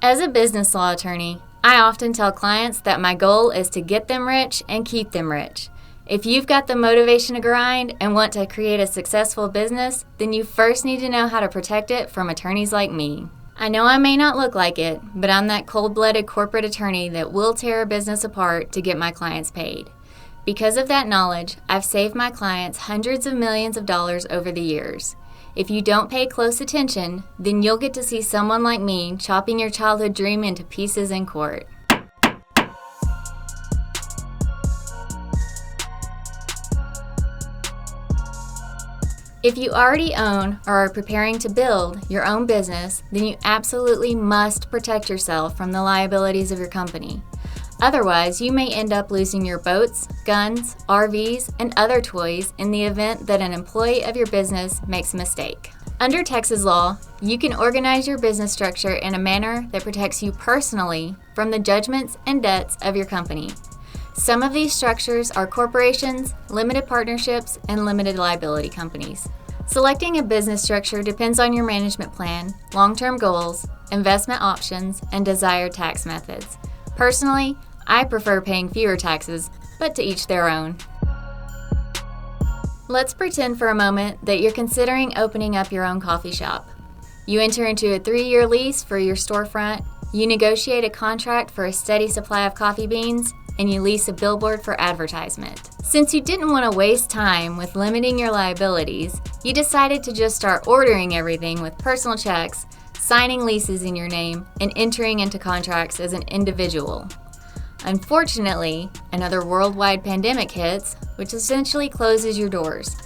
As a business law attorney, I often tell clients that my goal is to get them rich and keep them rich. If you've got the motivation to grind and want to create a successful business, then you first need to know how to protect it from attorneys like me. I know I may not look like it, but I'm that cold-blooded corporate attorney that will tear a business apart to get my clients paid. Because of that knowledge, I've saved my clients hundreds of millions of dollars over the years. If you don't pay close attention, then you'll get to see someone like me chopping your childhood dream into pieces in court. If you already own or are preparing to build your own business, then you absolutely must protect yourself from the liabilities of your company. Otherwise, you may end up losing your boats, guns, RVs, and other toys in the event that an employee of your business makes a mistake. Under Texas law, you can organize your business structure in a manner that protects you personally from the judgments and debts of your company. Some of these structures are corporations, limited partnerships, and limited liability companies. Selecting a business structure depends on your management plan, long-term goals, investment options, and desired tax methods. Personally, I prefer paying fewer taxes, but to each their own. Let's pretend for a moment that you're considering opening up your own coffee shop. You enter into a 3-year lease for your storefront, you negotiate a contract for a steady supply of coffee beans, and you lease a billboard for advertisement. Since you didn't want to waste time with limiting your liabilities, you decided to just start ordering everything with personal checks, signing leases in your name, and entering into contracts as an individual. Unfortunately, another worldwide pandemic hits, which essentially closes your doors.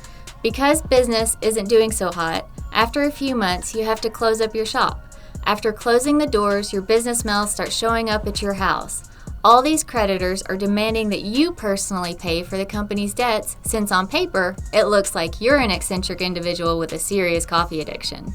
Because business isn't doing so hot, after a few months you have to close up your shop. After closing the doors, your business mail starts showing up at your house. All these creditors are demanding that you personally pay for the company's debts, since on paper, it looks like you're an eccentric individual with a serious coffee addiction.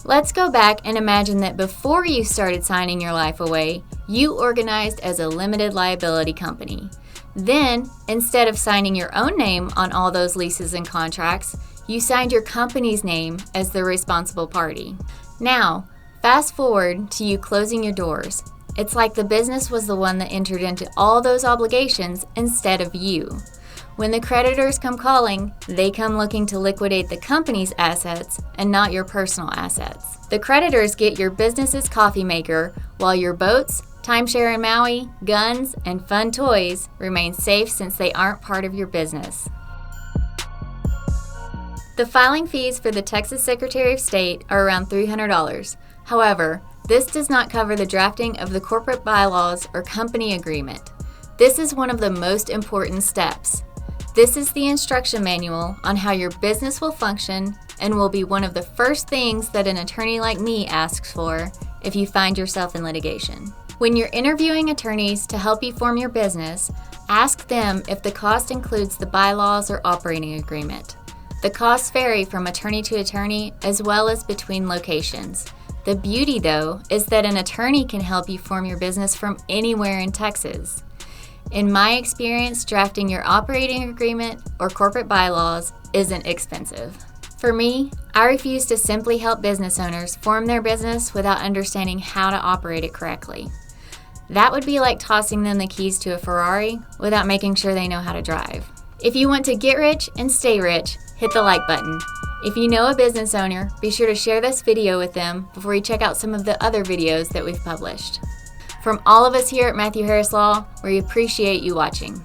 Let's go back and imagine that before you started signing your life away, you organized as a limited liability company. Then, instead of signing your own name on all those leases and contracts, you signed your company's name as the responsible party. Now, fast forward to you closing your doors. It's like the business was the one that entered into all those obligations instead of you. When the creditors come calling, they come looking to liquidate the company's assets and not your personal assets. The creditors get your business's coffee maker, while your boats, timeshare in Maui, guns, and fun toys remain safe since they aren't part of your business. The filing fees for the Texas Secretary of State are around $300. However, this does not cover the drafting of the corporate bylaws or company agreement. This is one of the most important steps. This is the instruction manual on how your business will function and will be one of the first things that an attorney like me asks for if you find yourself in litigation. When you're interviewing attorneys to help you form your business, ask them if the cost includes the bylaws or operating agreement. The costs vary from attorney to attorney as well as between locations. The beauty, though, is that an attorney can help you form your business from anywhere in Texas. In my experience, drafting your operating agreement or corporate bylaws isn't expensive. For me, I refuse to simply help business owners form their business without understanding how to operate it correctly. That would be like tossing them the keys to a Ferrari without making sure they know how to drive. If you want to get rich and stay rich, hit the like button. If you know a business owner, be sure to share this video with them before you check out some of the other videos that we've published. From all of us here at Matthew Harris Law, we appreciate you watching.